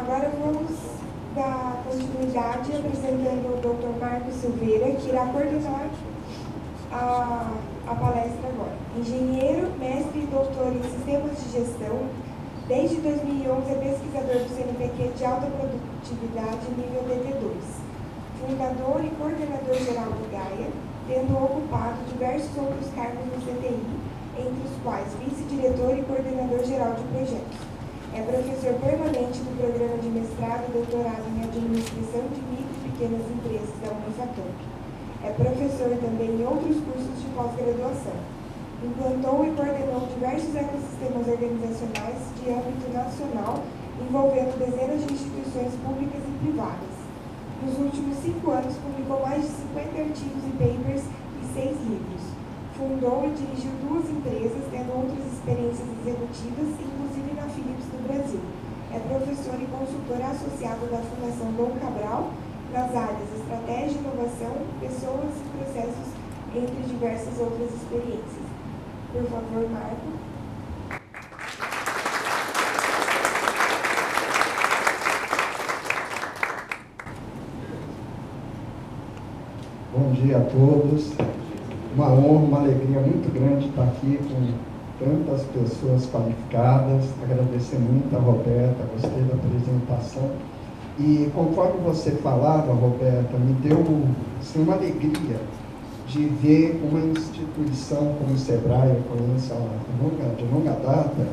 Agora vamos dar continuidade apresentando o Dr. Marcos Silveira, que irá coordenar a palestra agora. Engenheiro, mestre e doutor em sistemas de gestão, desde 2011 é pesquisador do CNPq de alta produtividade nível DT2, fundador e coordenador geral do GAIA, tendo ocupado diversos outros cargos no CTI, entre os quais vice-diretor e coordenador geral de projetos. É professor permanente do programa de mestrado e doutorado em administração de micro e pequenas empresas da Unifator. É professor também em outros cursos de pós-graduação. Implantou e coordenou diversos ecossistemas organizacionais de âmbito nacional, envolvendo dezenas de instituições públicas e privadas. Nos últimos 5 anos, publicou mais de 50 artigos e papers e 6 livros. Fundou e dirigiu 2 empresas, tendo outras experiências executivas, inclusive na Philips do Brasil. É professor e consultor associado da Fundação Dom Cabral, nas áreas estratégia, inovação, pessoas e processos, entre diversas outras experiências. Por favor, Marco. Bom dia a todos. Uma honra, uma alegria muito grande estar aqui com tantas pessoas qualificadas. Agradecer muito a Roberta, gostei da apresentação. E conforme você falava, Roberta, me deu assim, uma alegria de ver uma instituição como o SEBRAE, eu conheço de longa data,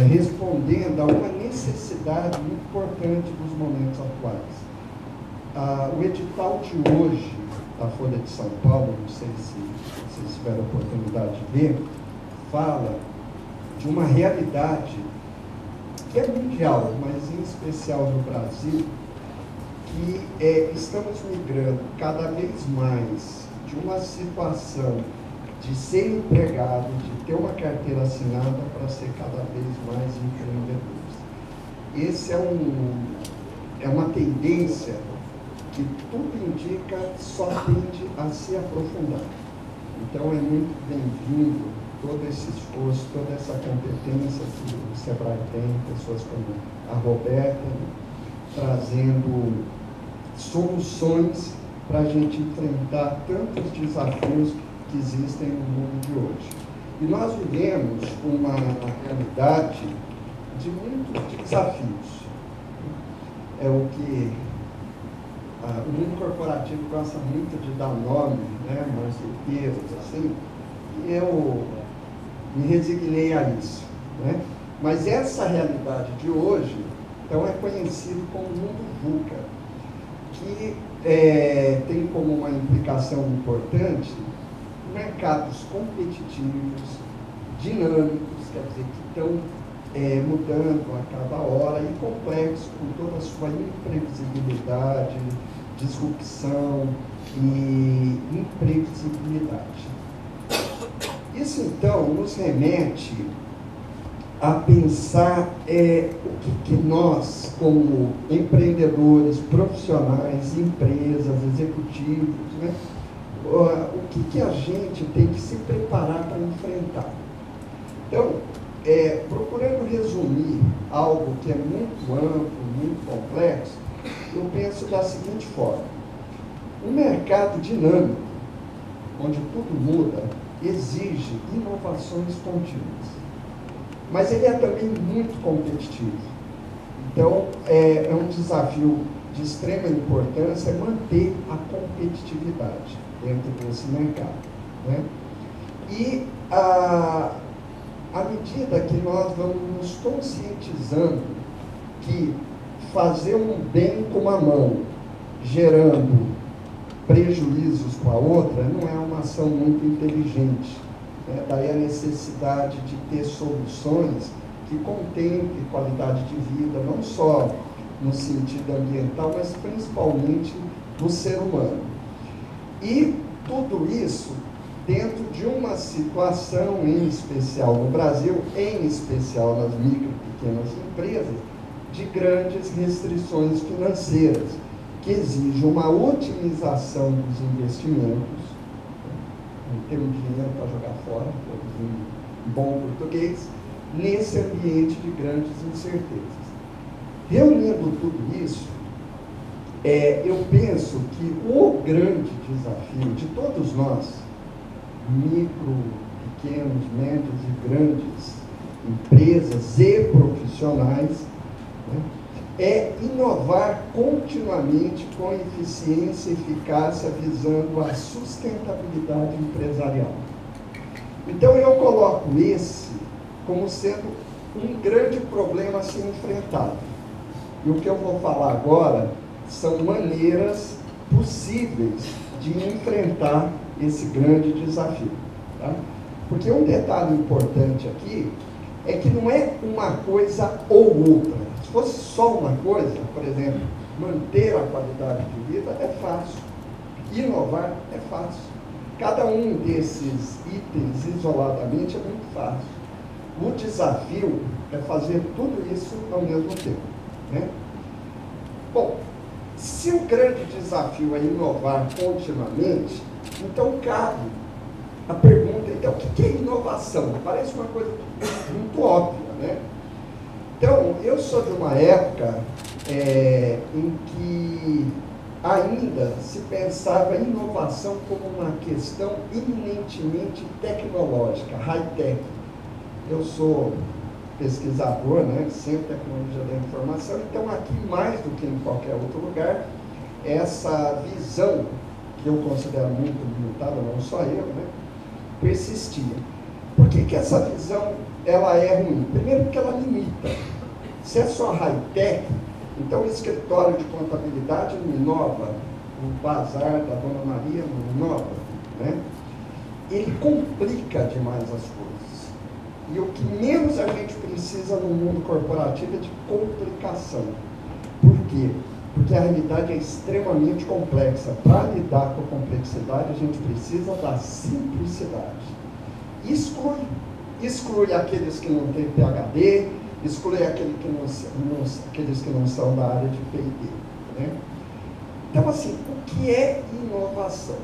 respondendo a uma necessidade muito importante dos momentos atuais. O edital de hoje, da Folha de São Paulo, não sei se vocês tiveram a oportunidade de ver, fala de uma realidade que é mundial, mas em especial no Brasil, que estamos migrando cada vez mais de uma situação de ser empregado, de ter uma carteira assinada, para ser cada vez mais empreendedores. Esse é uma tendência que tudo indica só tende a se aprofundar. Então é muito bem-vindo todo esse esforço, toda essa competência que o SEBRAE tem, pessoas como a Roberta, trazendo soluções para a gente enfrentar tantos desafios que existem no mundo de hoje. E nós vivemos uma realidade de muitos desafios. É o que o mundo corporativo gosta muito de dar nome, né, marqueteiros, assim, e eu me resignei a isso, né? Mas essa realidade de hoje, então, é conhecido como mundo VUCA, que tem como uma implicação importante mercados competitivos, dinâmicos, quer dizer, que estão mudando a cada hora, e complexo com toda a sua imprevisibilidade, disrupção e imprevisibilidade. Isso, então, nos remete a pensar o que nós, como empreendedores, profissionais, empresas, executivos, né, o que a gente tem que se preparar para enfrentar. Então, procurando resumir algo que é muito amplo, muito complexo, eu penso da seguinte forma: um mercado dinâmico, onde tudo muda, exige inovações contínuas, mas ele é também muito competitivo. Então, é um desafio de extrema importância manter a competitividade dentro desse mercado, né? E à medida que nós vamos nos conscientizando que fazer um bem com uma mão, gerando prejuízos com a outra, não é uma ação muito inteligente. Daí a necessidade de ter soluções que contemplem qualidade de vida, não só no sentido ambiental, mas principalmente do ser humano. E tudo isso dentro de uma situação, em especial no Brasil, em especial nas micro e pequenas empresas, de grandes restrições financeiras, que exigem uma otimização dos investimentos, não ter um dinheiro para jogar fora, em bom português, nesse ambiente de grandes incertezas. Reunindo tudo isso, eu penso que o grande desafio de todos nós, micro, pequenos, médios e grandes empresas e profissionais, né, é inovar continuamente com eficiência e eficácia, visando a sustentabilidade empresarial. Então, eu coloco esse como sendo um grande problema a ser enfrentado. E o que eu vou falar agora são maneiras possíveis de enfrentar esse grande desafio. Tá? Porque um detalhe importante aqui é que não é uma coisa ou outra. Se fosse só uma coisa, por exemplo, manter a qualidade de vida é fácil. Inovar é fácil. Cada um desses itens isoladamente é muito fácil. O desafio é fazer tudo isso ao mesmo tempo, né? Bom, se o grande desafio é inovar continuamente, então cabe a pergunta, então, o que é inovação? Parece uma coisa muito óbvia, né? Então, eu sou de uma época em que ainda se pensava a inovação como uma questão eminentemente tecnológica, high-tech. Eu sou pesquisador, né, sempre tecnologia da informação, então aqui mais do que em qualquer outro lugar, essa visão, que eu considero muito limitada, não só eu, né, persistia. Por que essa visão ela é ruim? Primeiro porque ela limita. Se é só high-tech, então o escritório de contabilidade não inova, o bazar da Dona Maria não inova, né? Ele complica demais as coisas. E o que menos a gente precisa no mundo corporativo é de complicação. Por quê? Porque a realidade é extremamente complexa. Para lidar com a complexidade, a gente precisa da simplicidade. Exclui aqueles que não têm PhD, exclui aqueles que não são da área de P&D, né? Então, assim, o que é inovação?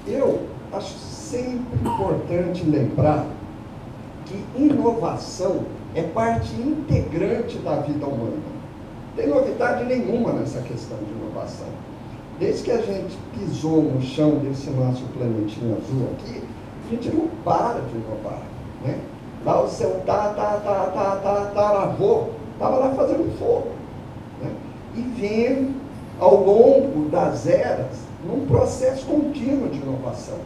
Eu acho sempre importante lembrar que inovação é parte integrante da vida humana. Não tem novidade nenhuma nessa questão de inovação. Desde que a gente pisou no chão desse nosso planetinho azul aqui, a gente não para de inovar, né? Lá o seu avô estava lá fazendo fogo, né? E vem ao longo das eras num processo contínuo de inovação,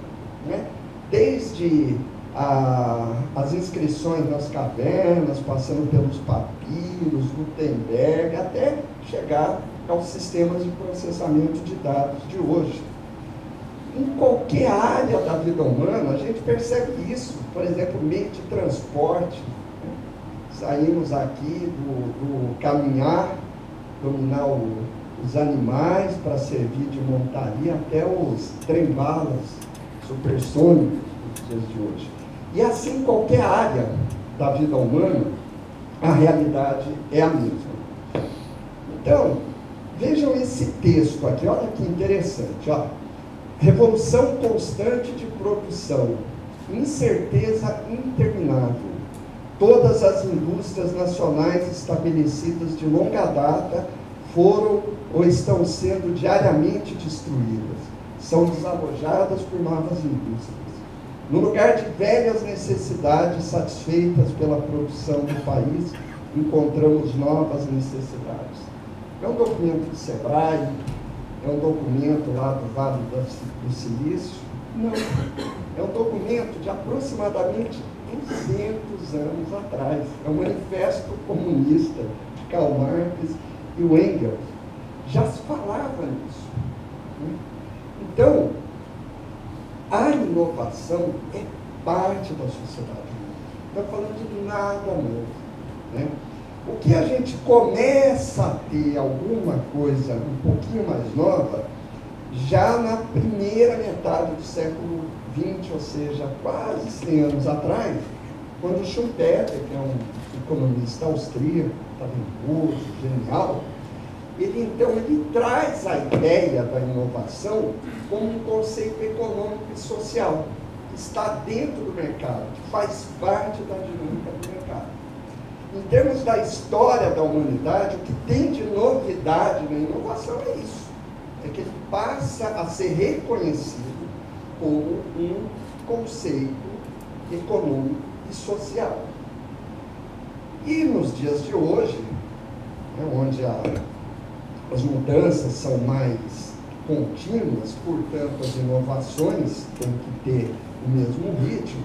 né? Desde as inscrições nas cavernas, passando pelos papiros, Gutenberg, até chegar aos sistemas de processamento de dados de hoje. Em qualquer área da vida humana, a gente percebe isso. Por exemplo, meio de transporte, né? Saímos aqui do caminhar, dominar os animais para servir de montaria, até os trem-balas supersônicos dos dias de hoje. E assim, qualquer área da vida humana, a realidade é a mesma. Então, vejam esse texto aqui, olha que interessante, ó. Revolução constante de produção, incerteza interminável. Todas as indústrias nacionais estabelecidas de longa data foram ou estão sendo diariamente destruídas. São desalojadas por novas indústrias. No lugar de velhas necessidades satisfeitas pela produção do país, encontramos novas necessidades. É um documento do Sebrae, é um documento lá do Vale do Silício? Não. É um documento de aproximadamente 200 anos atrás. É um manifesto comunista de Karl Marx e o Engels. Já se falava nisso, né? Então, a inovação é parte da sociedade. Não estou falando de nada novo, né? O que a gente começa a ter alguma coisa um pouquinho mais nova, já na primeira metade do século XX, ou seja, quase 100 anos atrás, quando Schumpeter, que é um economista austríaco, talentoso, genial, ele traz a ideia da inovação como um conceito econômico e social, que está dentro do mercado, que faz parte da dinâmica do mercado. Em termos da história da humanidade, o que tem de novidade na inovação é isso. É que ele passa a ser reconhecido como um conceito econômico e social. E nos dias de hoje, onde as mudanças são mais contínuas, portanto as inovações têm que ter o mesmo ritmo,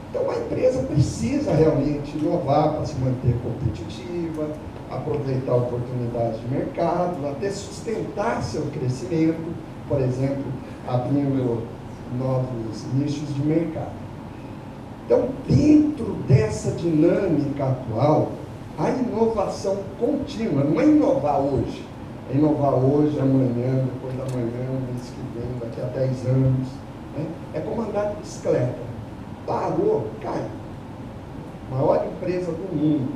então a empresa precisa realmente inovar para se manter competitiva, aproveitar oportunidades de mercado, até sustentar seu crescimento, por exemplo, abrindo novos nichos de mercado. Então, dentro dessa dinâmica atual, a inovação contínua, não é inovar hoje, é inovar hoje, amanhã, depois da manhã, mês que vem, daqui a 10 anos, né? É como andar de bicicleta. Parou, cai. Maior empresa do mundo.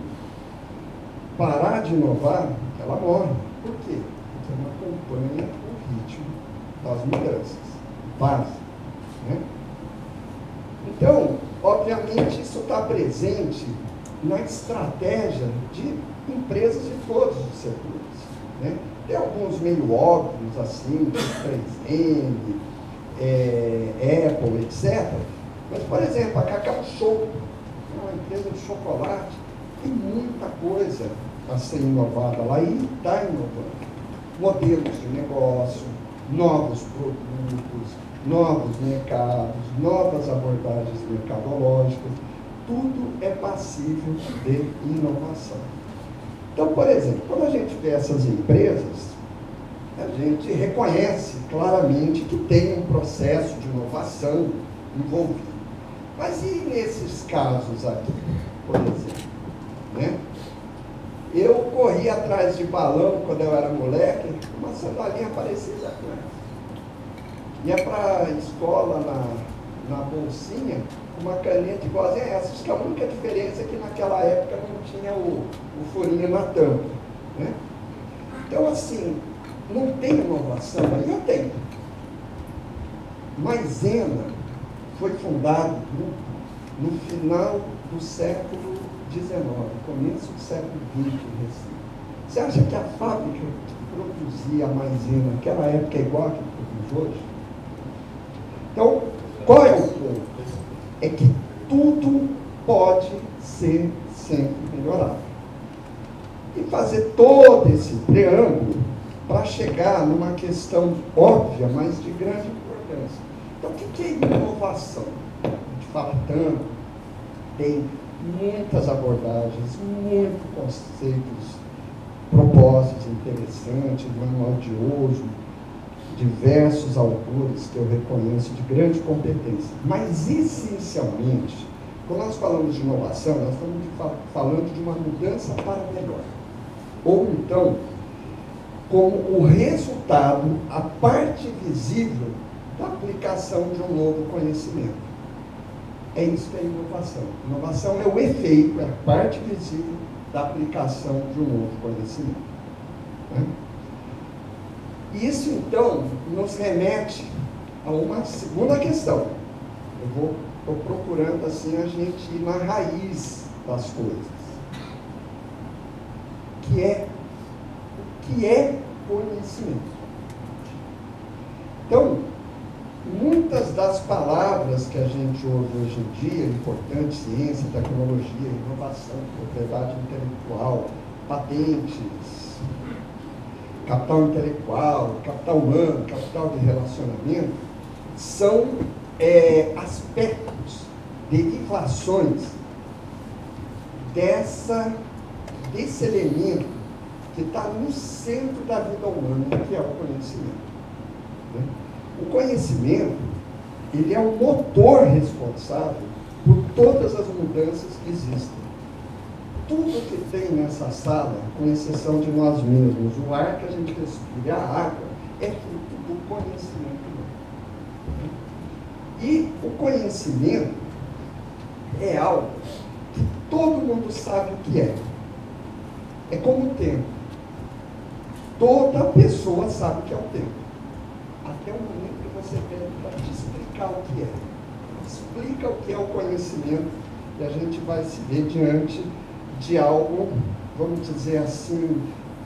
Parar de inovar, ela morre. Por quê? Porque não acompanha o ritmo das mudanças. Base. Né? Então, obviamente, isso está presente na estratégia de empresas de todos os setores. Né? Tem alguns meio óbvios, assim, tipo 3M, Apple, etc. Mas, por exemplo, a Cacau Show, é uma empresa de chocolate, tem muita coisa a ser inovada lá e está inovando. Modelos de negócio, novos produtos, novos mercados, novas abordagens mercadológicas, tudo é passível de inovação. Então, por exemplo, quando a gente vê essas empresas, a gente reconhece claramente que tem um processo de inovação envolvido. Mas e nesses casos aqui, por exemplo? Né? Eu corri atrás de balão quando eu era moleque, uma sandalinha parecida com essa. Ia para a escola na bolsinha, uma caneta igualzinha a essa, acho que a única diferença é que naquela época não tinha o furinho na tampa. Né? Então, assim, não tem inovação, aí eu tenho. Maisena foi fundado no final do século XIX, começo do século XX em Recife. Você acha que a fábrica que produzia a maisena naquela época é igual a que produz hoje? Então, qual é o ponto? É que tudo pode ser sempre melhorado. E fazer todo esse preâmbulo para chegar numa questão óbvia, mas de grande importância. Então, o que é inovação? A gente fala tanto, tem muitas abordagens, muitos conceitos, propósitos interessantes, manual de uso, diversos autores que eu reconheço de grande competência. Mas, essencialmente, quando nós falamos de inovação, nós estamos falando de uma mudança para melhor. Ou então, como o resultado, a parte visível da aplicação de um novo conhecimento. É isso que é inovação. Inovação é o efeito, é a parte visível da aplicação de um novo conhecimento. Né? E isso, então, nos remete a uma segunda questão. Eu estou procurando, assim, a gente ir na raiz das coisas. Que é conhecimento. Então, muitas das palavras que a gente ouve hoje em dia, importante, ciência, tecnologia, inovação, propriedade intelectual, patentes, capital intelectual, capital humano, capital de relacionamento, são aspectos, derivações desse elemento que está no centro da vida humana, que é o conhecimento. Né? O conhecimento, ele é o motor responsável por todas as mudanças que existem. Tudo que tem nessa sala, com exceção de nós mesmos, o ar que a gente respira e a água, é fruto do conhecimento. E o conhecimento é algo que todo mundo sabe o que é. É como o tempo. Toda pessoa sabe o que é o tempo. Até o momento que você pede para te explicar o que é. Explica o que é o conhecimento e a gente vai se ver diante de algo, vamos dizer assim,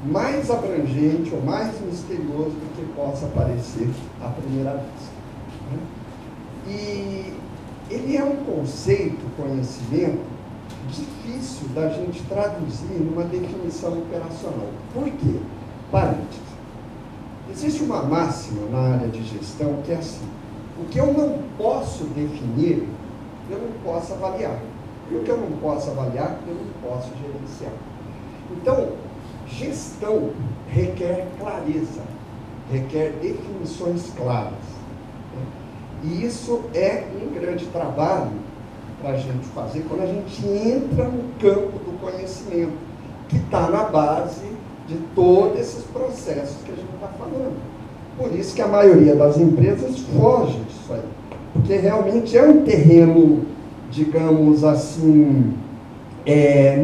mais abrangente ou mais misterioso do que possa parecer à primeira vista, né? E ele é um conceito, conhecimento, difícil da gente traduzir numa definição operacional. Por quê? Parênteses. Existe uma máxima na área de gestão que é assim: o que eu não posso definir, eu não posso avaliar. E o que eu não posso avaliar, eu não posso gerenciar. Então, gestão requer clareza, requer definições claras, né? E isso é um grande trabalho para a gente fazer quando a gente entra no campo do conhecimento, que está na base de todos esses processos que a gente está falando. Por isso que a maioria das empresas foge disso aí, porque realmente é um terreno, digamos assim,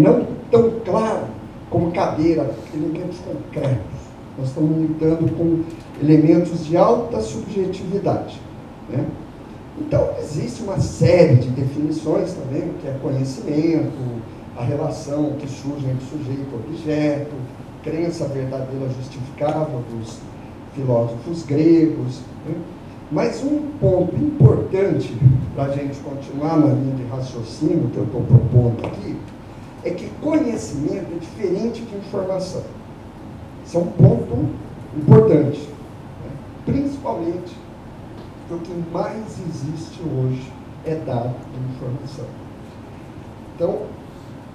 não tão claro como cadeira, elementos concretos. Nós estamos lidando com elementos de alta subjetividade, né? Então, existe uma série de definições também, que é conhecimento, a relação que surge entre sujeito e objeto, crença verdadeira justificável dos filósofos gregos, né? Mas um ponto importante para a gente continuar na linha de raciocínio que eu estou propondo aqui, é que conhecimento é diferente de informação. Isso é um ponto importante, né? Principalmente porque o que mais existe hoje é dado de informação. Então,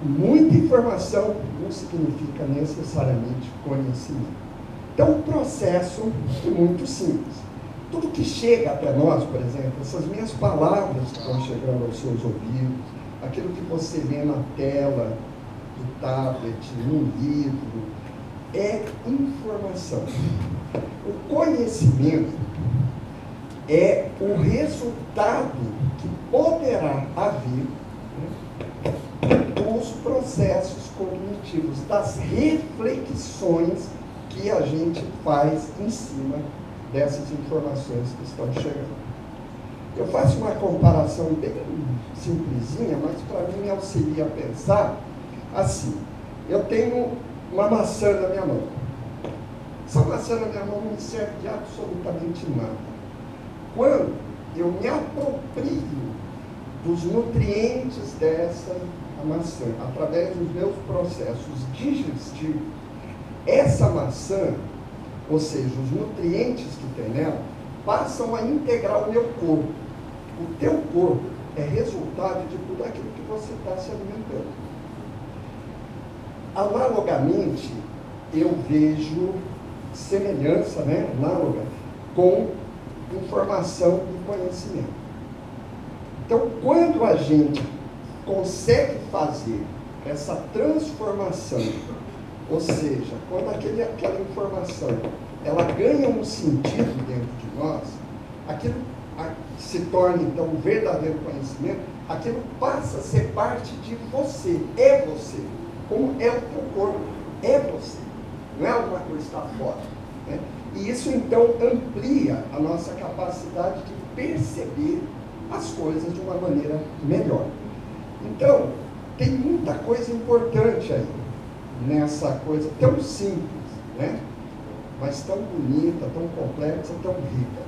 muita informação não significa necessariamente conhecimento. Então, o processo é muito simples. Tudo que chega até nós, por exemplo, essas minhas palavras que estão chegando aos seus ouvidos, aquilo que você vê na tela do tablet, num livro, é informação. O conhecimento é o resultado que poderá haver, né, dos processos cognitivos, das reflexões que a gente faz em cima dessas informações que estão chegando. Eu faço uma comparação bem simplesinha, mas para mim me auxilia a pensar assim: eu tenho uma maçã na minha mão. Essa maçã na minha mão não me serve de absolutamente nada. Quando eu me aproprio dos nutrientes dessa maçã, através dos meus processos digestivos, essa maçã, ou seja, os nutrientes que tem nela, passam a integrar o meu corpo. O teu corpo é resultado de tudo aquilo que você está se alimentando. Analogamente, eu vejo semelhança, né, análoga, com informação e conhecimento. Então, quando a gente consegue fazer essa transformação, ou seja, quando aquela informação ela ganha um sentido dentro de nós, aquilo se torna então um verdadeiro conhecimento, aquilo passa a ser parte de você, é você, como é o teu corpo, é você, não é alguma coisa que está fora, né? E isso então amplia a nossa capacidade de perceber as coisas de uma maneira melhor. Então, tem muita coisa importante aí nessa coisa tão simples, né? Mas tão bonita, tão complexa, tão rica.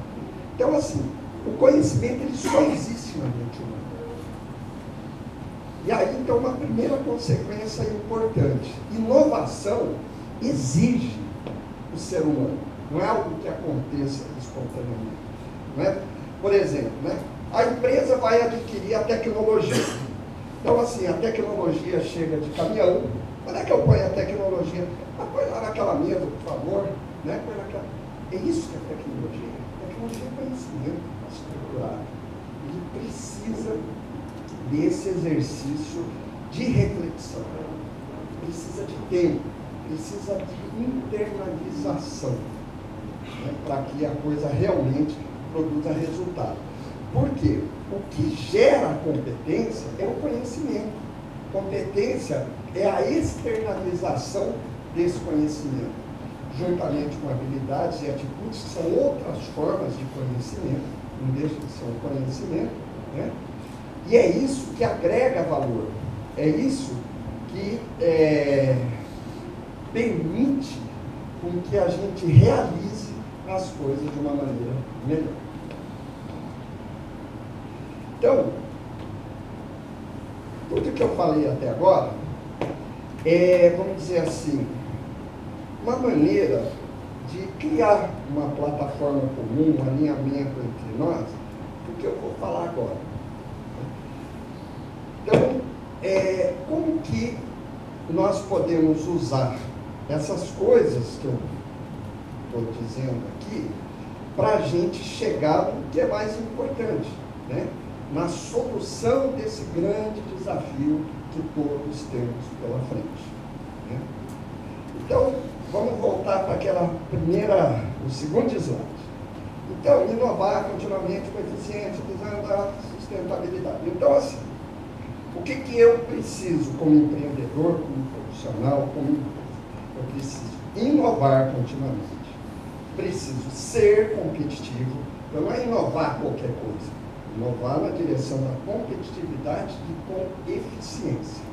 Então, assim, o conhecimento ele só existe na mente humana. E aí, então, uma primeira consequência importante: inovação exige o ser humano. Não é algo que aconteça espontaneamente, não é? Por exemplo, né, a empresa vai adquirir a tecnologia. Então, assim, a tecnologia chega de caminhão. Quando é que eu ponho a tecnologia? Põe lá naquela mesa, por favor. Né? Põe naquela... É isso que é tecnologia. Tecnologia é conhecimento estruturado. Ele precisa desse exercício de reflexão. Precisa de tempo. Precisa de internalização, né, para que a coisa realmente produza resultado. Por quê? O que gera competência é o conhecimento. Competência é a externalização desse conhecimento, juntamente com habilidades e atitudes, que são outras formas de conhecimento, não deixa de ser um conhecimento, né? E é isso que agrega valor, é isso que permite com que a gente realize as coisas de uma maneira melhor. Então, tudo que eu falei até agora é, vamos dizer assim, uma maneira de criar uma plataforma comum, um alinhamento entre nós, do que eu vou falar agora. Então, como que nós podemos usar essas coisas que eu estou dizendo aqui para a gente chegar no que é mais importante, né? Na solução desse grande desafio que todos temos pela frente, né? Então, vamos voltar para o segundo slide. Então, inovar continuamente com eficiência, visando a sustentabilidade. Então, assim, o que eu preciso como empreendedor, como profissional, como empresa? Eu preciso inovar continuamente. Preciso ser competitivo. Então, não é inovar qualquer coisa. Inovar na direção da competitividade e com eficiência.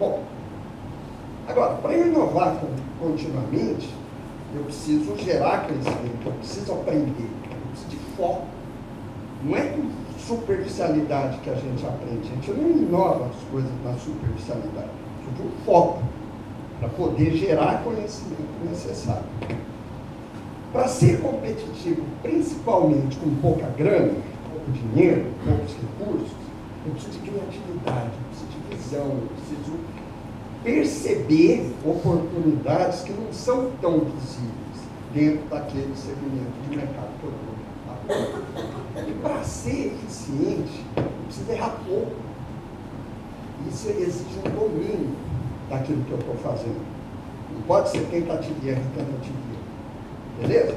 Bom, agora, para eu inovar continuamente, eu preciso gerar crescimento, eu preciso aprender, eu preciso de foco. Não é com superficialidade que a gente aprende, a gente não inova as coisas na superficialidade, precisa de um foco para poder gerar conhecimento necessário. Para ser competitivo, principalmente com pouca grana, pouco dinheiro, poucos recursos, eu preciso de criatividade, eu preciso de visão, eu preciso perceber oportunidades que não são tão visíveis dentro daquele segmento de mercado que eu estou. E para ser eficiente, eu preciso errar pouco. Isso exige um domínio daquilo que eu estou fazendo. Não pode ser tentativa e erro, tentativa e erro. Beleza?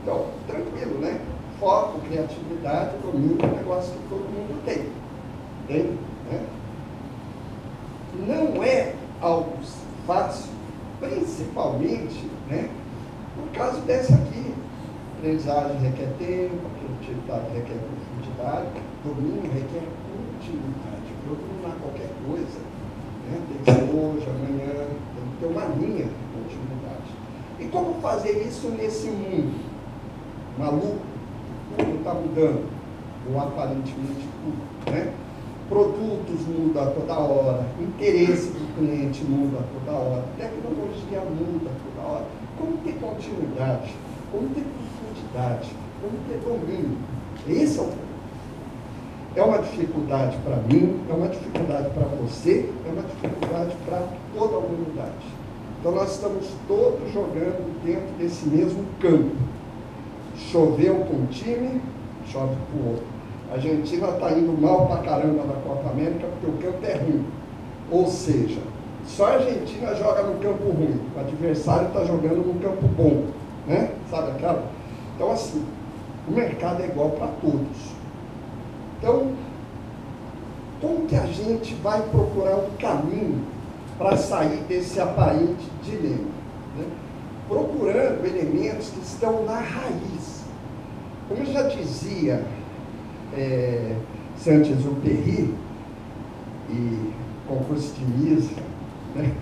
Então, tranquilo, né? Foco, criatividade, domínio é um negócio que todo mundo tem. Tem? Né? Não é algo fácil, principalmente, né, no caso dessa aqui. Aprendizagem requer tempo, criatividade requer profundidade, domínio requer continuidade. Para eu dominar qualquer coisa, né, tem que ser hoje, amanhã, tem que ter uma linha de continuidade. E como fazer isso nesse mundo maluco? Tudo está mudando, ou aparentemente tudo, né? Produtos mudam a toda hora, interesse do cliente muda a toda hora, tecnologia muda a toda hora. Como ter continuidade? Como ter profundidade? Como ter domínio? Esse é o problema. É uma dificuldade para mim, é uma dificuldade para você, é uma dificuldade para toda a humanidade. Então nós estamos todos jogando dentro desse mesmo campo. Choveu com um time, chove com o outro. A Argentina está indo mal pra caramba na Copa América porque o campo é ruim. Ou seja, só a Argentina joga no campo ruim, o adversário está jogando no campo bom, né? Sabe aquela? Então, assim, o mercado é igual para todos. Então, como que a gente vai procurar um caminho para sair desse aparente dilema? Né? Procurando elementos que estão na raiz. Como eu já dizia Saint-Exupéry, e concurso de Miss, né?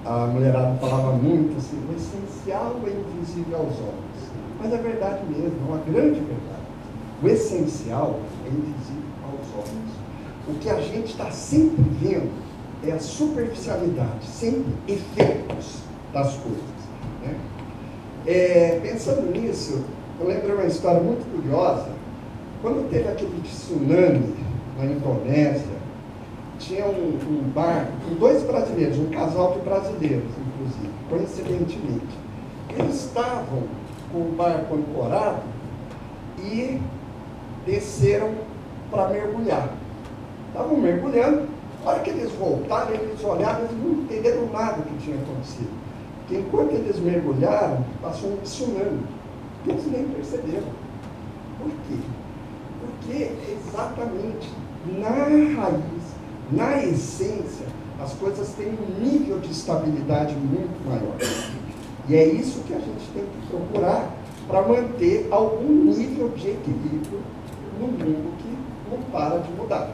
A mulherada falava muito assim, o essencial é invisível aos olhos. Mas é verdade mesmo, é uma grande verdade. O essencial é invisível aos olhos. O que a gente está sempre vendo é a superficialidade, sempre efeitos das coisas, né? Pensando nisso, eu lembro uma história muito curiosa. Quando teve aquele tsunami na Indonésia, tinha um barco com 2 brasileiros, um casal de brasileiros, inclusive, coincidentemente. Eles estavam com o barco ancorado e desceram para mergulhar. Estavam mergulhando, na hora que eles voltaram, eles olharam e não entenderam nada do que tinha acontecido. Porque enquanto eles mergulharam, passou um tsunami, que eles nem perceberam. Por quê? Porque exatamente na raiz, na essência, as coisas têm um nível de estabilidade muito maior. E é isso que a gente tem que procurar para manter algum nível de equilíbrio no mundo que não para de mudar.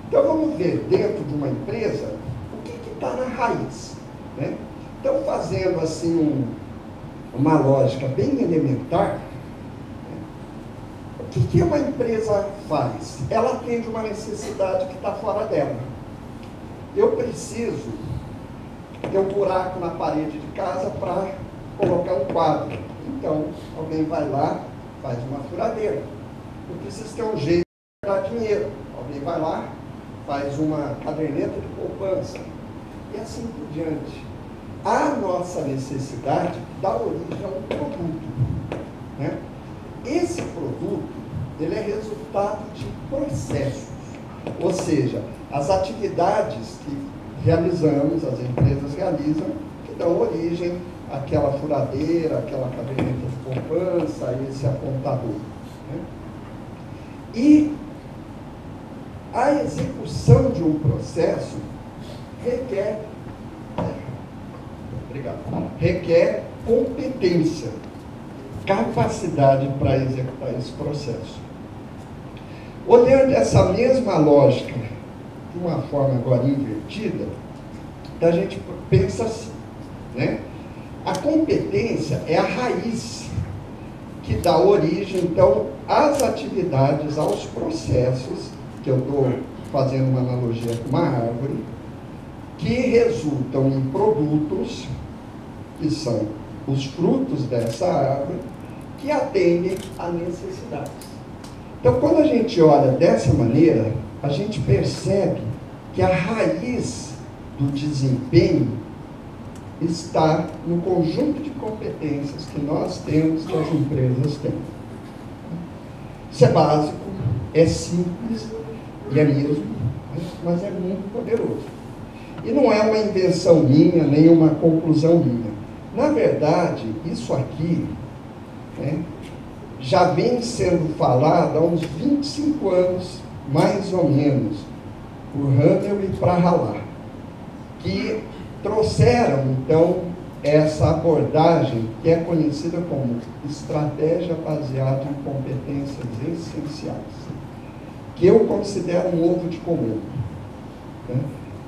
Então, vamos ver dentro de uma empresa o que está na raiz, né? Então, fazendo assim uma lógica bem elementar, né? O que uma empresa faz? Ela atende uma necessidade que está fora dela. Eu preciso ter um buraco na parede de casa para colocar um quadro. Então, alguém vai lá, faz uma furadeira. Eu preciso ter um jeito de dar dinheiro. Alguém vai lá, faz uma caderneta de poupança. E assim por diante. A nossa necessidade dá origem a um produto, né? Esse produto, ele é resultado de processos. Ou seja, as atividades que realizamos, as empresas realizam, que dão origem àquela furadeira, àquela caderneta de poupança, a esse apontador, né? E a execução de um processo requer competência, capacidade para executar esse processo. Olhando essa mesma lógica de uma forma agora invertida, a gente pensa assim, né? A competência é a raiz que dá origem, então, às atividades, aos processos, que eu estou fazendo uma analogia com uma árvore, que resultam em produtos, que são os frutos dessa árvore, que atendem a necessidades. Então, quando a gente olha dessa maneira, a gente percebe que a raiz do desempenho está no conjunto de competências que nós temos, que as empresas têm. Isso é básico, é simples, e é mesmo, mas é muito poderoso. E não é uma invenção minha, nem uma conclusão minha. Na verdade, isso aqui, né, já vem sendo falado há uns 25 anos, mais ou menos, por Handel e Prahalá, que trouxeram, então, essa abordagem que é conhecida como estratégia baseada em competências essenciais, que eu considero um ovo de comum, né?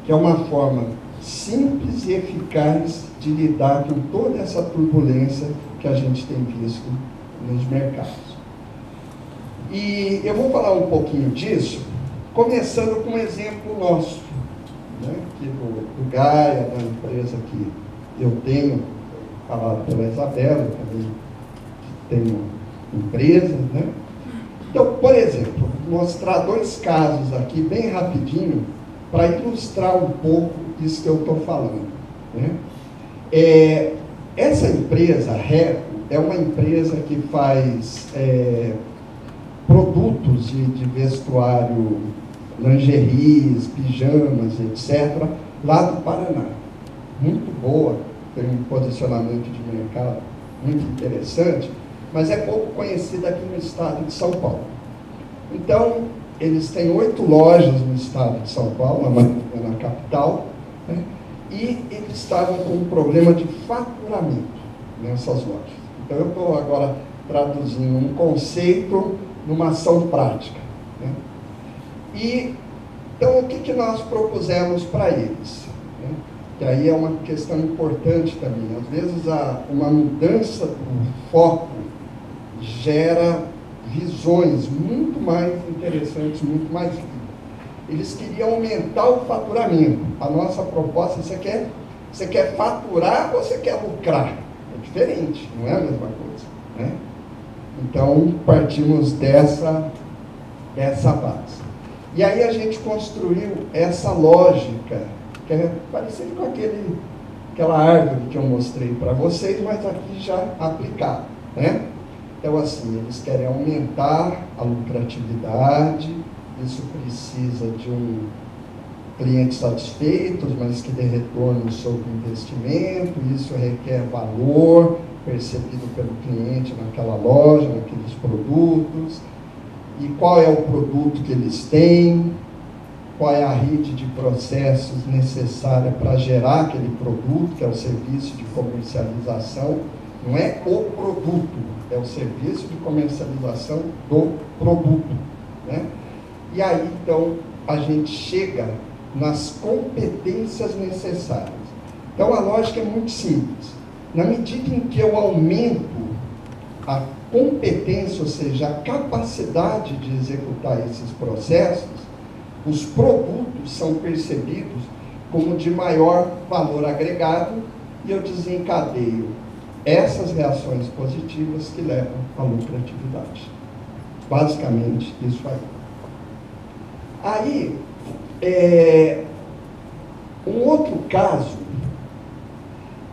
Que é uma forma simples e eficaz de lidar com toda essa turbulência que a gente tem visto nos mercados. E eu vou falar um pouquinho disso, começando com um exemplo nosso, né, aqui do Gaia, da empresa que eu tenho, falado pela Isabela, também tenho empresas, né? Então, por exemplo, vou mostrar dois casos aqui, bem rapidinho, para ilustrar um pouco isso que eu estou falando, né? Essa empresa, a Reco, é uma empresa que faz produtos de vestuário, lingeries, pijamas, etc., lá do Paraná. Muito boa, tem um posicionamento de mercado muito interessante, mas é pouco conhecida aqui no estado de São Paulo. Então, eles têm 8 lojas no estado de São Paulo, na capital, né? E eles estavam com um problema de faturamento nessas lojas. Então, eu estou agora traduzindo um conceito numa ação prática, né? E, então, o que nós propusemos para eles, né? Que aí é uma questão importante também. Às vezes, uma mudança do foco gera visões muito mais interessantes, muito mais ricas. Eles queriam aumentar o faturamento. A nossa proposta, você quer faturar ou você quer lucrar? É diferente, não é a mesma coisa, né? Então, partimos dessa base. E aí a gente construiu essa lógica, que é parecida com aquela árvore que eu mostrei para vocês, mas aqui já aplicado, né? Então, assim, eles querem aumentar a lucratividade, isso precisa de clientes satisfeitos, mas que dê retorno sobre o investimento, isso requer valor percebido pelo cliente naquela loja, naqueles produtos, e qual é o produto que eles têm, qual é a rede de processos necessária para gerar aquele produto, que é o serviço de comercialização. Não é o produto, é o serviço de comercialização do produto, né? E aí, então, a gente chega nas competências necessárias? Então, a lógica é muito simples. Na medida em que eu aumento a competência, ou seja, a capacidade de executar esses processos, os produtos são percebidos como de maior valor agregado e eu desencadeio essas reações positivas que levam à lucratividade. Basicamente, isso aí. Aí, um outro caso,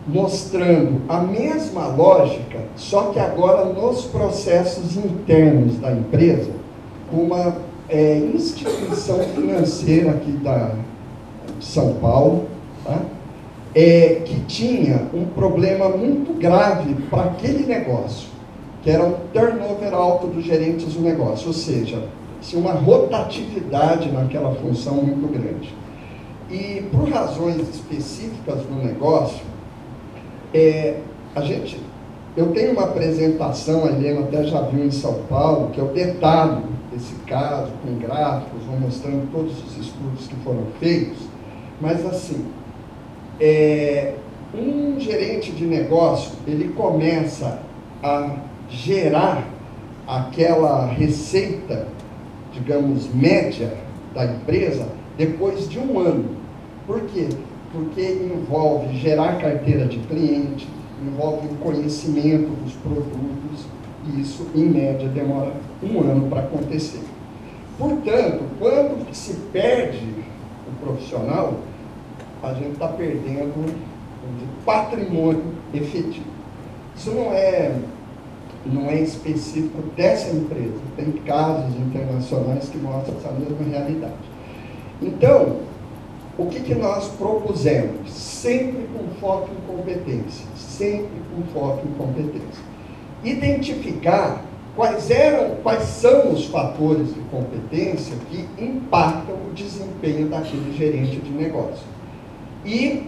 mostrando a mesma lógica, só que agora nos processos internos da empresa, uma instituição financeira aqui de São Paulo, tá? Que tinha um problema muito grave para aquele negócio, que era um turnover alto dos gerentes do negócio, ou seja, tinha uma rotatividade naquela função muito grande. E por razões específicas do negócio, eu tenho uma apresentação, a Helena até já viu em São Paulo, que eu detalho esse caso com gráficos, vou mostrando todos os estudos que foram feitos, mas assim, um gerente de negócio, ele começa a gerar aquela receita, digamos, média da empresa, depois de um ano. Por quê? Porque envolve gerar carteira de cliente, envolve o conhecimento dos produtos, e isso, em média, demora um ano para acontecer. Portanto, quando se perde o profissional, a gente está perdendo o patrimônio efetivo. Isso não é específico dessa empresa, tem casos internacionais que mostram essa mesma realidade. Então, o que nós propusemos? Sempre com foco em competência, sempre com foco em competência. Identificar quais são os fatores de competência que impactam o desempenho daquele gerente de negócio. E,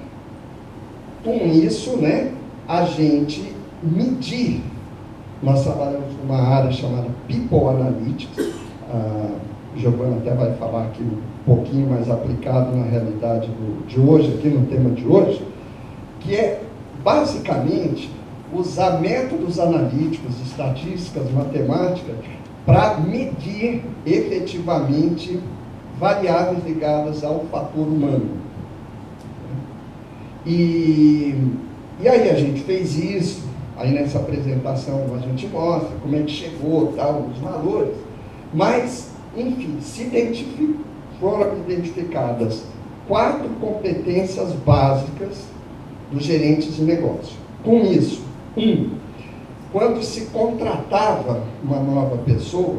com isso, né, a gente medir. Nós trabalhamos numa área chamada People Analytics, a Giovana até vai falar aqui um pouquinho mais aplicado na realidade de hoje, aqui no tema de hoje, que é, basicamente, usar métodos analíticos, estatísticas, matemáticas, para medir efetivamente variáveis ligadas ao fator humano. E aí a gente fez isso, aí nessa apresentação a gente mostra como é que chegou, tal, os valores, mas, enfim, foram identificadas 4 competências básicas dos gerentes de negócio. Com isso, quando se contratava uma nova pessoa,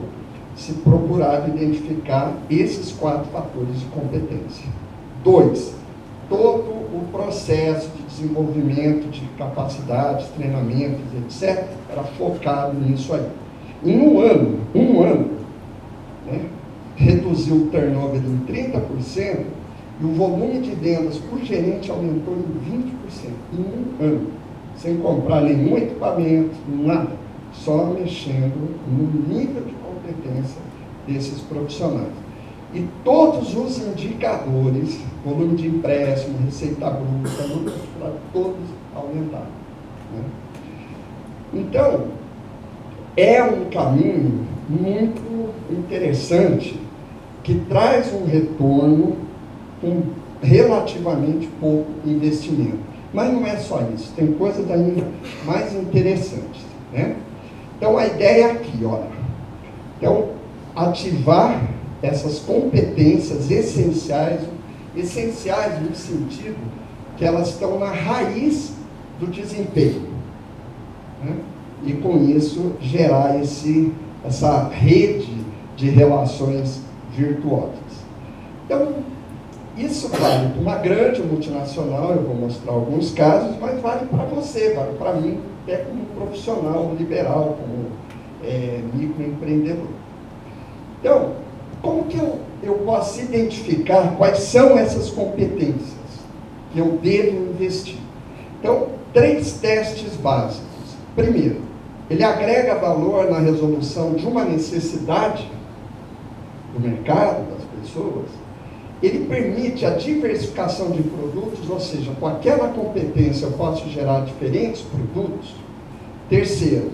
se procurava identificar esses 4 fatores de competência. 2, todo o processo de desenvolvimento de capacidades, treinamentos, etc., era focado nisso aí. Em um ano, né, reduziu o turnover em 30% e o volume de vendas por gerente aumentou em 20% em um ano, sem comprar nenhum equipamento, nada, só mexendo no nível de competência desses profissionais. E todos os indicadores, volume de empréstimo, receita bruta, lucro, todos aumentaram, né? Então, é um caminho muito interessante que traz um retorno com relativamente pouco investimento. Mas não é só isso, tem coisas ainda mais interessantes, né? Então, a ideia é aqui, olha. Então, ativar essas competências essenciais no sentido que elas estão na raiz do desempenho, né? E com isso gerar essa rede de relações virtuosas. Então, isso vale para uma grande multinacional, eu vou mostrar alguns casos, mas vale para você, vale para mim, até como profissional liberal, como microempreendedor. Então, como que eu posso identificar quais são essas competências que eu devo investir? Então, 3 testes básicos. Primeiro, ele agrega valor na resolução de uma necessidade do mercado, das pessoas. ele permite a diversificação de produtos, ou seja, com aquela competência eu posso gerar diferentes produtos. Terceiro,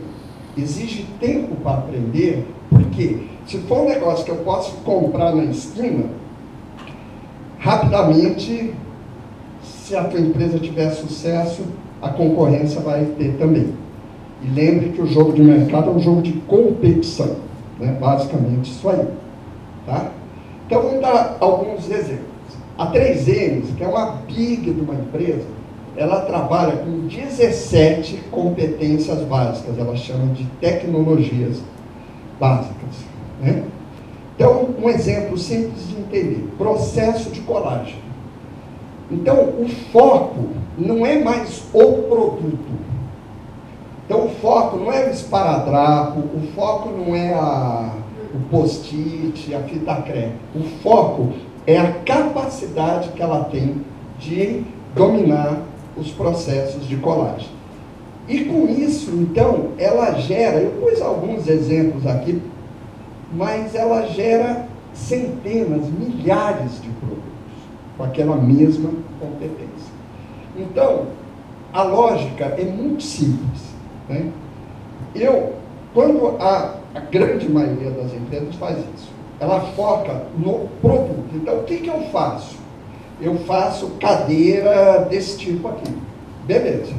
exige tempo para aprender, porque se for um negócio que eu posso comprar na esquina, rapidamente, se a tua empresa tiver sucesso, a concorrência vai ter também. E lembre que o jogo de mercado é um jogo de competição, né? Basicamente isso aí. Tá? Então vamos dar alguns exemplos. A 3M, que é uma big de uma empresa, ela trabalha com 17 competências básicas, ela chama de tecnologias básicas. Né? Então, um exemplo simples de entender, processo de colagem. Então, o foco não é mais o produto. Então, o foco não é o esparadrapo, o foco não é o post-it, a fita crepe. O foco é a capacidade que ela tem de dominar os processos de colagem. E com isso, então, ela gera, eu pus alguns exemplos aqui, mas ela gera centenas, milhares de produtos com aquela mesma competência. Então, a lógica é muito simples. Né? Quando a grande maioria das empresas faz isso, ela foca no produto. Então, o que eu faço? Eu faço cadeira desse tipo aqui. Beleza.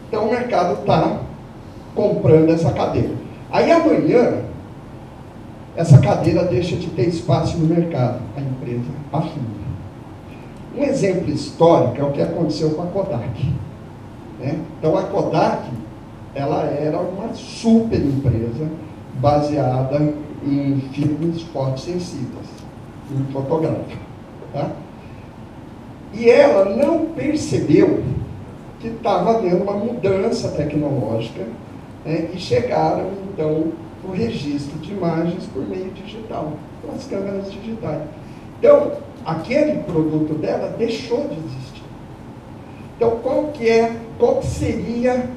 Então, o mercado está comprando essa cadeira. Aí, amanhã, essa cadeira deixa de ter espaço no mercado. A empresa afunda. Um exemplo histórico é o que aconteceu com a Kodak. Né? Então, a Kodak, ela era uma super empresa baseada em filmes fotossensíveis, filme fotográfico. Tá? E ela não percebeu que estava havendo uma mudança tecnológica, né? E chegaram, então, o registro de imagens por meio digital, pelas câmeras digitais. Então, aquele produto dela deixou de existir. Então, qual que seria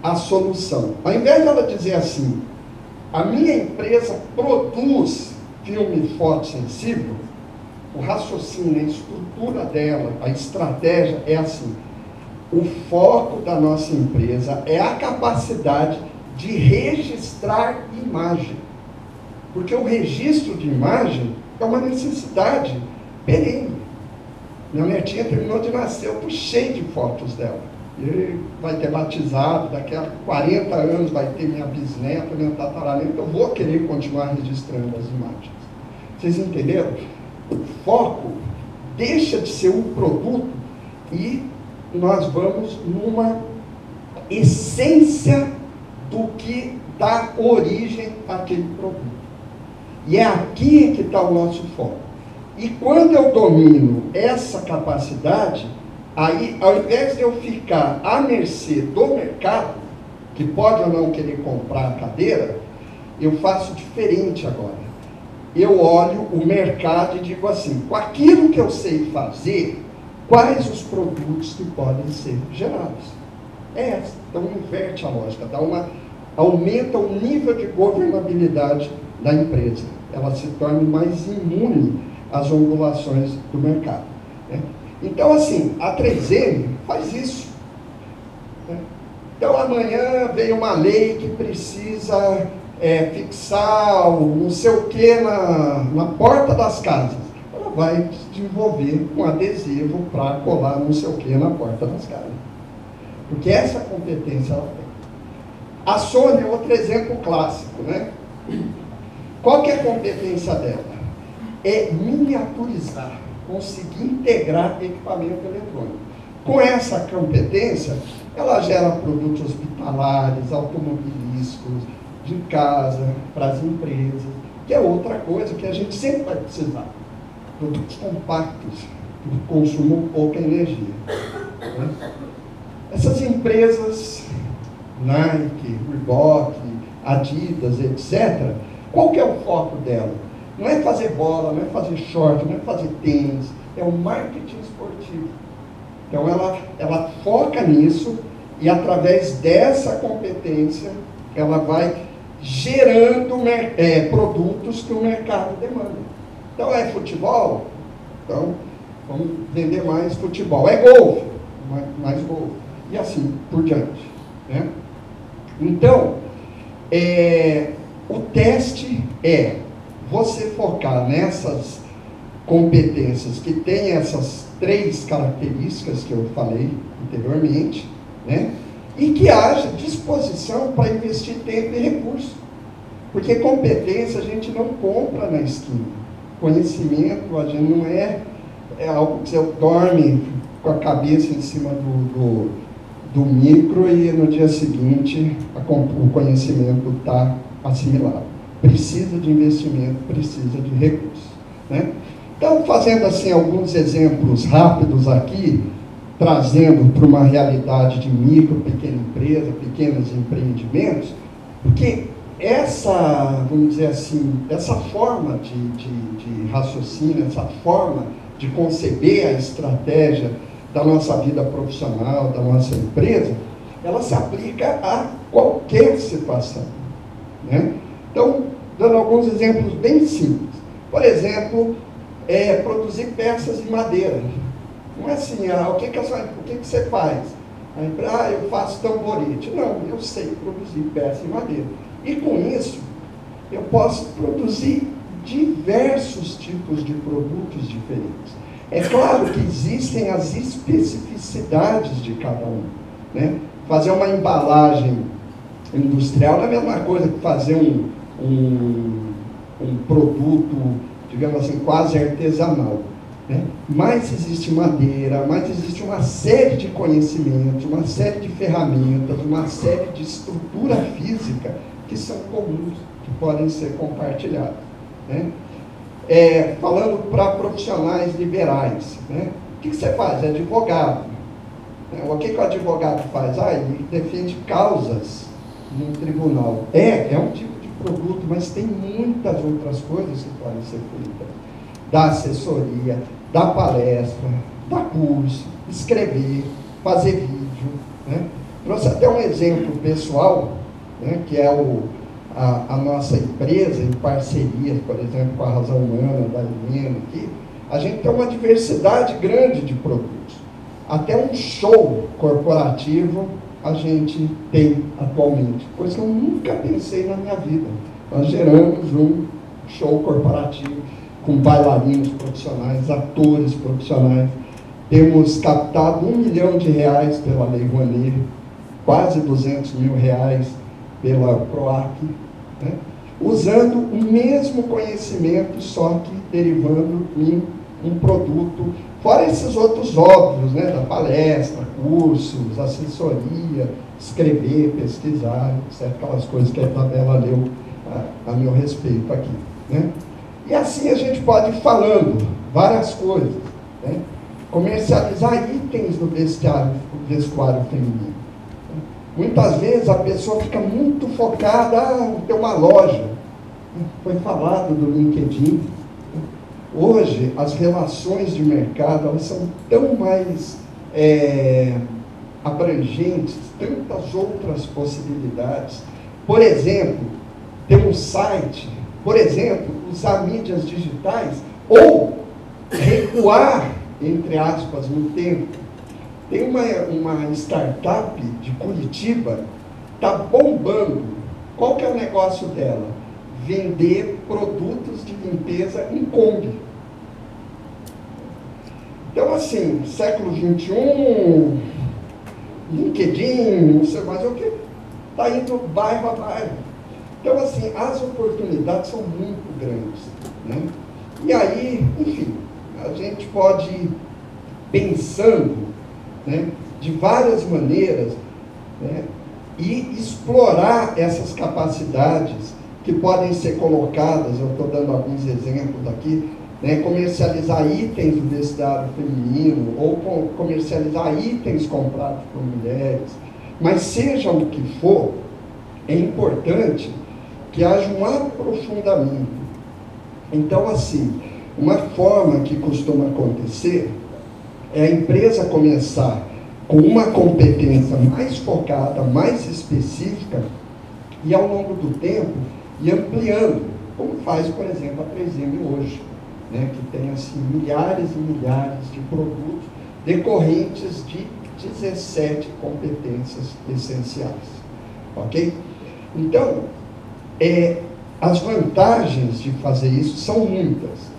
a solução? Ao invés de ela dizer assim, a minha empresa produz filme fotossensível, o raciocínio, a estrutura dela, a estratégia é assim, o foco da nossa empresa é a capacidade de registrar imagem. Porque o registro de imagem é uma necessidade perene. Minha netinha terminou de nascer, eu puxei de fotos dela. E vai ter batizado, daqui a 40 anos vai ter minha bisneta, minha tataraneta, eu vou querer continuar registrando as imagens. Vocês entenderam? O foco deixa de ser um produto e nós vamos numa essência do que dá origem àquele produto. E é aqui que está o nosso foco. E quando eu domino essa capacidade, aí, ao invés de eu ficar à mercê do mercado, que pode ou não querer comprar a cadeira, eu faço diferente agora. Eu olho o mercado e digo assim, com aquilo que eu sei fazer, quais os produtos que podem ser gerados? É essa. Então, inverte a lógica, aumenta o nível de governabilidade da empresa. Ela se torna mais imune às ondulações do mercado. Né? Então, assim, a 3M faz isso. Né? Então, amanhã veio uma lei que precisa fixar o não sei o que na porta das casas. Ela vai desenvolver um adesivo para colar não sei o que na porta das casas. Porque essa competência ela tem. A Sony é outro exemplo clássico, né? Qual que é a competência dela? É miniaturizar, conseguir integrar equipamento eletrônico. Com essa competência, ela gera produtos hospitalares, automobilísticos, de casa, para as empresas, que é outra coisa que a gente sempre vai precisar. Produtos compactos, que consumam pouca energia. Né? Essas empresas, Nike, Reebok, Adidas, etc., qual que é o foco dela? Não é fazer bola, não é fazer short, não é fazer tênis, é o marketing esportivo. Então ela foca nisso e através dessa competência ela vai gerando produtos que o mercado demanda. Então é futebol, Então, vamos vender mais futebol. É golfe, mais golfe. E assim por diante, né? Então, o teste é você focar nessas competências que têm essas 3 características que eu falei anteriormente, né? E que haja disposição para investir tempo e recurso. Porque competência a gente não compra na esquina. Conhecimento, a gente não é algo que você dorme com a cabeça em cima do micro e no dia seguinte o conhecimento está assimilado. Precisa de investimento, precisa de recursos, né? Então, fazendo assim alguns exemplos rápidos aqui, trazendo para uma realidade de micro, pequena empresa, pequenos empreendimentos, porque essa, vamos dizer assim, essa forma de raciocínio, essa forma de conceber a estratégia da nossa vida profissional, da nossa empresa, ela se aplica a qualquer situação, né? Então, dando alguns exemplos bem simples. Por exemplo, produzir peças de madeira. Não é assim, o que você faz? Eu faço tamborete. Não, eu sei produzir peça de madeira. E com isso, eu posso produzir diversos tipos de produtos diferentes. É claro que existem as especificidades de cada um, né? Fazer uma embalagem industrial não é a mesma coisa que fazer um produto, digamos assim, quase artesanal, né? Mas existe madeira, mas existe uma série de conhecimentos, uma série de ferramentas, uma série de estrutura física que são comuns, que podem ser compartilhadas, né? Falando para profissionais liberais, né? O que você faz? É advogado. O que o advogado faz? Ele defende causas num tribunal. É um tipo de produto, mas tem muitas outras coisas que podem ser feitas. Da assessoria, da palestra, da curso, escrever, fazer vídeo, né? Trouxe até um exemplo pessoal, né, que é a nossa empresa, em parceria, por exemplo, com a Razão Humana, da Helena aqui, a gente tem uma diversidade grande de produtos. Até um show corporativo a gente tem atualmente, coisa que eu nunca pensei na minha vida. Nós geramos um show corporativo com bailarinos profissionais, atores profissionais. Temos captado R$1 milhão pela Lei Rouanet, quase R$200 mil pela PROAC, né? Usando o mesmo conhecimento, só que derivando em um produto, fora esses outros óbvios, né, da palestra, cursos, assessoria, escrever, pesquisar, etc., aquelas coisas que a Isabela leu a meu respeito aqui, né? E assim a gente pode ir falando várias coisas, né? Comercializar itens do vestuário feminino. Muitas vezes a pessoa fica muito focada em ter uma loja. Foi falado do LinkedIn. Hoje, as relações de mercado elas são tão mais abrangentes, tantas outras possibilidades. Por exemplo, ter um site, por exemplo, usar mídias digitais ou recuar, entre aspas, no tempo. Tem uma startup de Curitiba, está bombando. Qual que é o negócio dela? Vender produtos de limpeza em Kombi. Então, assim, século XXI, LinkedIn, não sei mais o que, está indo bairro a bairro. Então, assim, as oportunidades são muito grandes, né? E aí, enfim, a gente pode ir pensando, né, de várias maneiras, né, e explorar essas capacidades que podem ser colocadas. Eu estou dando alguns exemplos aqui, né, comercializar itens do vestuário feminino ou comercializar itens comprados por mulheres, mas seja o que for, é importante que haja um aprofundamento. Então, assim, uma forma que costuma acontecer é a empresa começar com uma competência mais focada, mais específica, e ao longo do tempo ir ampliando, como faz, por exemplo, a 3M hoje, né, que tem assim, milhares e milhares de produtos decorrentes de 17 competências essenciais. Ok? Então, as vantagens de fazer isso são muitas.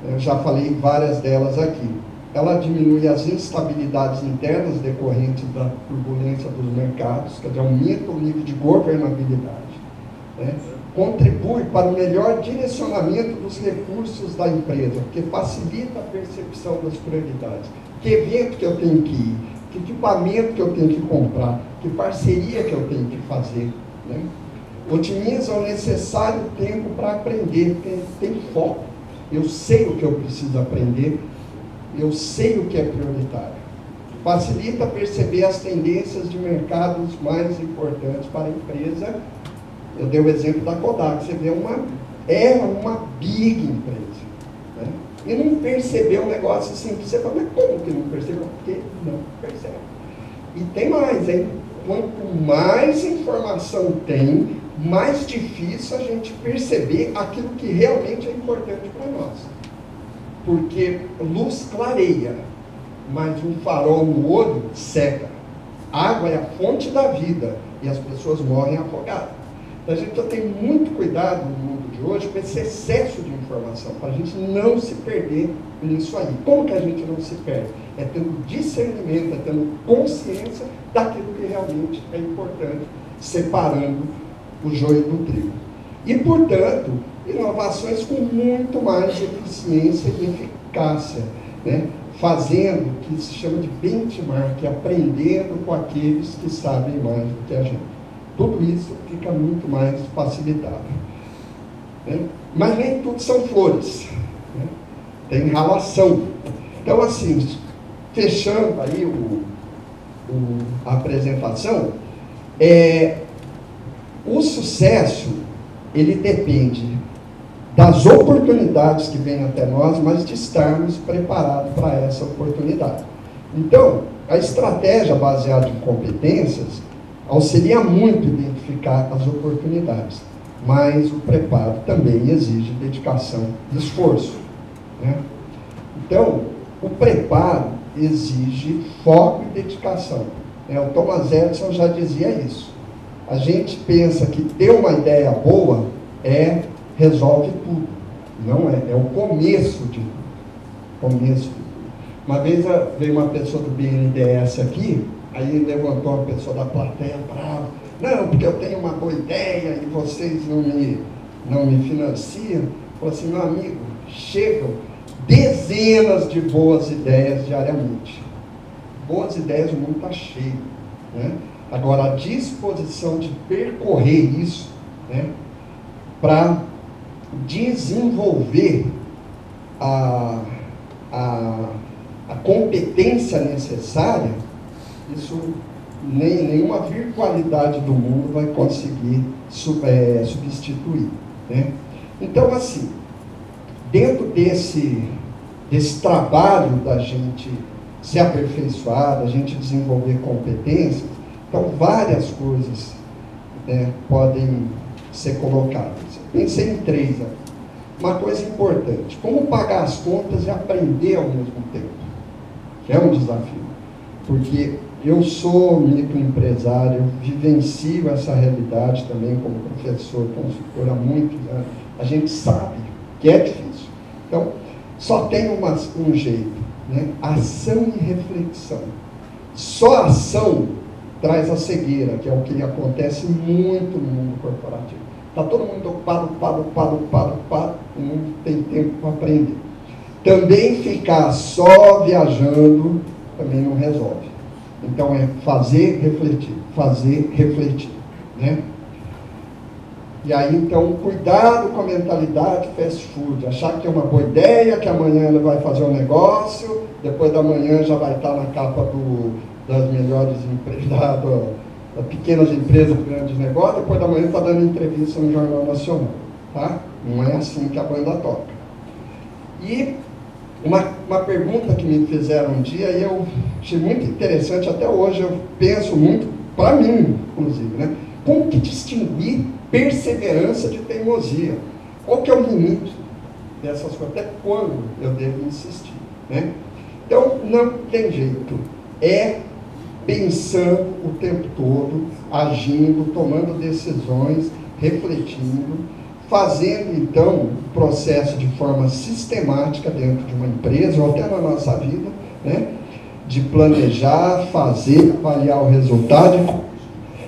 Eu já falei várias delas aqui. Ela diminui as instabilidades internas decorrentes da turbulência dos mercados, quer dizer, aumenta o nível de governabilidade, né? Contribui para o melhor direcionamento dos recursos da empresa, porque facilita a percepção das prioridades. Que evento que eu tenho que ir, que equipamento que eu tenho que comprar, que parceria que eu tenho que fazer, né? Otimiza o necessário tempo para aprender, porque tem foco. Eu sei o que eu preciso aprender, eu sei o que é prioritário. Facilita perceber as tendências de mercados mais importantes para a empresa. Eu dei o exemplo da Kodak. Você vê uma big empresa, né? E não percebeu um negócio assim, você fala, mas como que não percebeu? Porque não percebe. E tem mais, hein? Quanto mais informação tem, mais difícil a gente perceber aquilo que realmente é importante para nós. Porque luz clareia, mas um farol no olho cega. Água é a fonte da vida e as pessoas morrem afogadas. Então a gente precisa ter muito cuidado no mundo de hoje com esse excesso de informação, para a gente não se perder nisso aí. Como que a gente não se perde? É tendo discernimento, é tendo consciência daquilo que realmente é importante, separando o joio do trigo. E, portanto, inovações com muito mais eficiência e eficácia, né? Fazendo o que se chama de benchmark, aprendendo com aqueles que sabem mais do que a gente. Tudo isso fica muito mais facilitado, né? Mas nem tudo são flores, né? Tem relação. Então, assim, fechando aí a apresentação, o sucesso, ele depende das oportunidades que vêm até nós, mas de estarmos preparados para essa oportunidade. Então, a estratégia baseada em competências auxilia muito identificar as oportunidades, mas o preparo também exige dedicação e esforço, né? Então, o preparo exige foco e dedicação. O Thomas Edison já dizia isso. A gente pensa que ter uma ideia boa resolve tudo. Não é. É o começo de tudo. Uma vez veio uma pessoa do BNDES aqui, aí levantou uma pessoa da plateia brava. Não, porque eu tenho uma boa ideia e vocês não me financiam. Falou assim, meu amigo, chegam dezenas de boas ideias diariamente. Boas ideias o mundo está cheio, né? Agora, a disposição de percorrer isso, né, para desenvolver a competência necessária, isso nenhuma virtualidade do mundo vai conseguir substituir, né? Então, assim, dentro desse trabalho da gente se aperfeiçoar, da gente desenvolver competências, então várias coisas, né, podem ser colocadas. Pensei em 3 aqui. Uma coisa importante, como pagar as contas e aprender ao mesmo tempo, que é um desafio, porque eu sou microempresário, eu vivencio essa realidade também como professor, consultor há muitos anos. A gente sabe que é difícil. Então, só tem um jeito, né? Ação e reflexão. Só ação traz a cegueira, que é o que acontece muito no mundo corporativo. Está todo mundo ocupado, não tem tempo para aprender. Também ficar só viajando também não resolve. Então é fazer, refletir, né? E aí, então, cuidado com a mentalidade fast food, achar que é uma boa ideia, que amanhã ele vai fazer um negócio, depois da manhã já vai estar na capa das melhores empresas, das pequenas empresas, grandes negócios, depois da manhã está dando entrevista no Jornal Nacional, tá? Não é assim que a banda toca. E uma pergunta que me fizeram um dia, e eu achei muito interessante, até hoje eu penso muito, para mim, inclusive, né? Como que distinguir perseverança de teimosia? Qual que é o limite? dessas coisas, até quando eu devo insistir, né? Então, não tem jeito, é pensando o tempo todo, agindo, tomando decisões, refletindo, fazendo, então, o processo de forma sistemática dentro de uma empresa, ou até na nossa vida, né? De planejar, fazer, avaliar o resultado,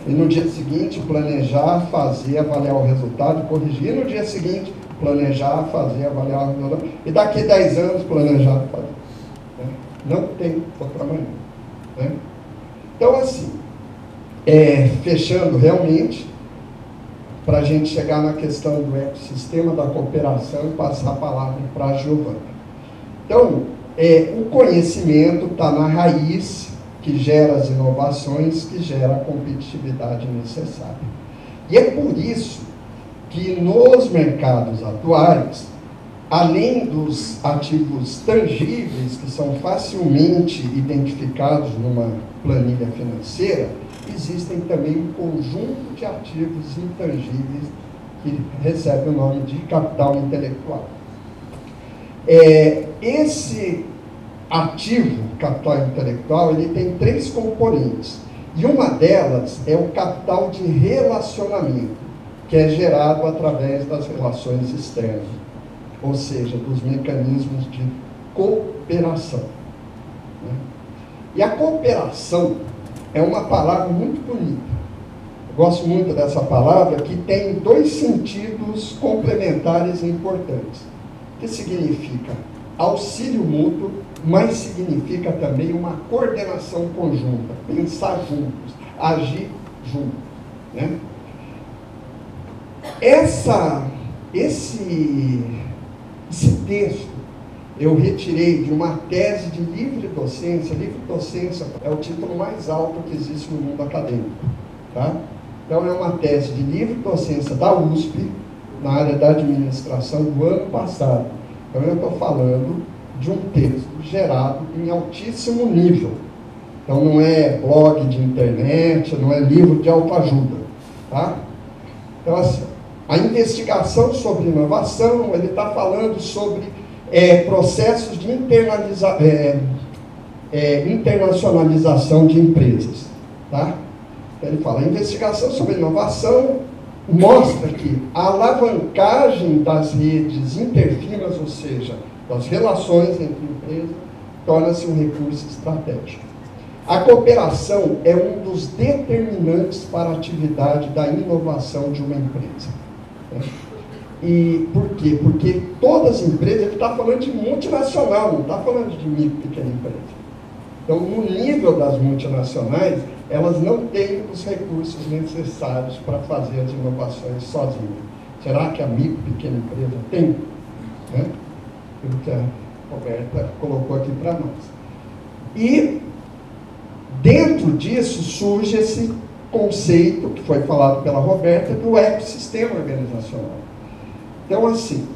e no dia seguinte planejar, fazer, avaliar o resultado, corrigir, e no dia seguinte planejar, fazer, avaliar o resultado, e daqui 10 anos planejar, fazer. Né? Não tem outra maneira. Né? Então, assim, fechando realmente, para a gente chegar na questão do ecossistema da cooperação e passar a palavra para a Giovana. Então, o conhecimento está na raiz que gera as inovações, que gera a competitividade necessária. E é por isso que nos mercados atuais, além dos ativos tangíveis, que são facilmente identificados numa planilha financeira, existem também um conjunto de ativos intangíveis que recebe o nome de capital intelectual. Esse ativo, capital intelectual, ele tem 3 componentes. E uma delas é o capital de relacionamento, que é gerado através das relações externas, ou seja, dos mecanismos de cooperação. Né? E a cooperação é uma palavra muito bonita. Eu gosto muito dessa palavra, que tem 2 sentidos complementares e importantes, que significa auxílio mútuo, mas significa também uma coordenação conjunta, pensar juntos, agir juntos. Né? Esse texto eu retirei de uma tese de livre docência. Livre docência é o título mais alto que existe no mundo acadêmico. Tá? Então, é uma tese de livre docência da USP, na área da administração, do ano passado. Então, eu estou falando de um texto gerado em altíssimo nível. Então, não é blog de internet, não é livro de autoajuda. Tá? Então, assim, a investigação sobre inovação, ele está falando sobre processos de internacionalização de empresas. Tá? Ele fala, a investigação sobre inovação mostra que a alavancagem das redes interfinas, ou seja, das relações entre empresas, torna-se um recurso estratégico. A cooperação é um dos determinantes para a atividade da inovação de uma empresa. E por quê? Porque todas as empresas, ele está falando de multinacional, não está falando de micro e pequena empresa. Então, no nível das multinacionais, elas não têm os recursos necessários para fazer as inovações sozinhas. Será que a micro e pequena empresa tem? Né? Aquilo que a Roberta colocou aqui para nós. E, dentro disso, surge esse conceito, que foi falado pela Roberta, do ecossistema organizacional. Então, assim,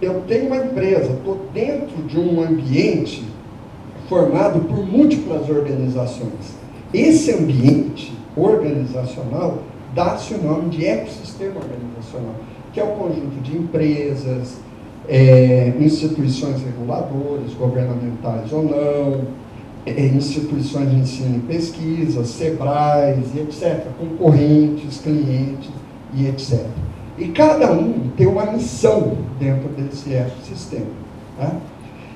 eu tenho uma empresa, estou dentro de um ambiente formado por múltiplas organizações. Esse ambiente organizacional dá-se o nome de ecossistema organizacional, que é o conjunto de empresas, instituições reguladoras, governamentais ou não, instituições de ensino e pesquisa, SEBRAES e etc., concorrentes, clientes e etc. E cada um tem uma missão dentro desse ecossistema. Tá?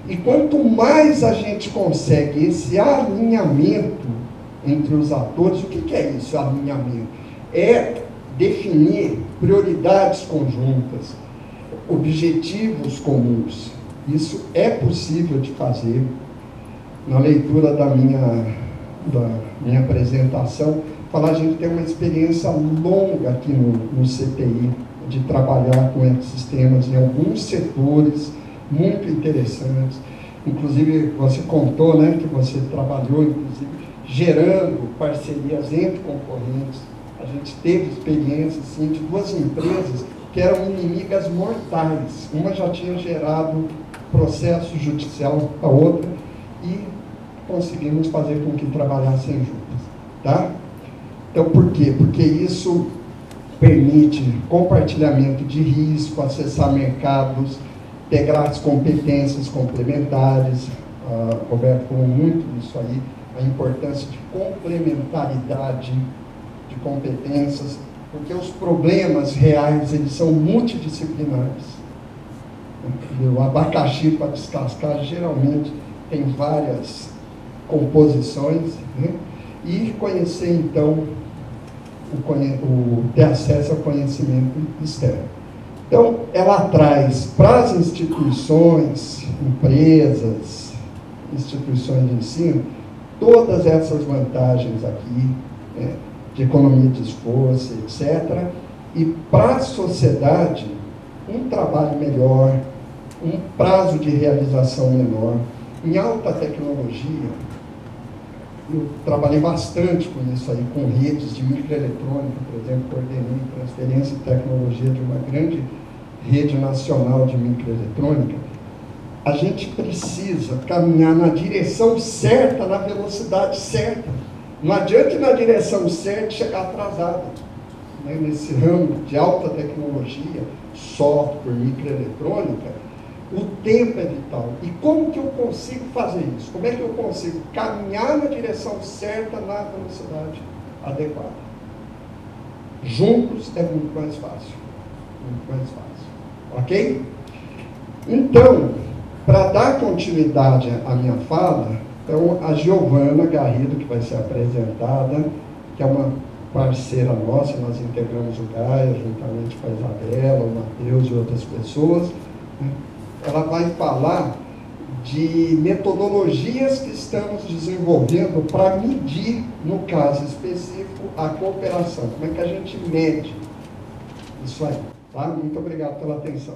E quanto mais a gente consegue esse alinhamento entre os atores, o que é isso, alinhamento? É definir prioridades conjuntas, objetivos comuns. Isso é possível de fazer. Na leitura da minha apresentação, a gente tem uma experiência longa aqui no CTI, de trabalhar com ecossistemas em alguns setores muito interessantes. Inclusive, você contou, né, que você trabalhou, inclusive, gerando parcerias entre concorrentes. A gente teve experiência, assim, de 2 empresas que eram inimigas mortais. Uma já tinha gerado processo judicial para a outra e conseguimos fazer com que trabalhassem juntas. Tá? Então, por quê? Porque isso permite compartilhamento de risco, acessar mercados integrar as competências complementares. Roberto falou muito disso aí, a importância de complementaridade de competências, porque os problemas reais, eles são multidisciplinares. O abacaxi para descascar, geralmente, tem várias composições, né? E conhecer, então, ter acesso ao conhecimento externo. Então, ela traz para as instituições, empresas, instituições de ensino, todas essas vantagens aqui, né, de economia de esforço, etc. E para a sociedade, um trabalho melhor, um prazo de realização menor, em alta tecnologia. Eu trabalhei bastante com isso aí, com redes de microeletrônica, por exemplo, coordenei transferência de tecnologia de uma grande rede nacional de microeletrônica. A gente precisa caminhar na direção certa, na velocidade certa. Não adianta ir na direção certa e chegar atrasado. Né? Nesse ramo de alta tecnologia, software, microeletrônica, o tempo é vital. E como que eu consigo fazer isso? Como é que eu consigo caminhar na direção certa, na velocidade adequada? Juntos é muito mais fácil. Muito mais fácil. Ok? Então, para dar continuidade à minha fala, então, a Giovana Garrido, que vai ser apresentada, que é uma parceira nossa, nós integramos o Gaia, juntamente com a Isabela, o Matheus e outras pessoas, né? Ela vai falar de metodologias que estamos desenvolvendo para medir, no caso específico, a cooperação. Como é que a gente mede isso aí? Tá? Muito obrigado pela atenção.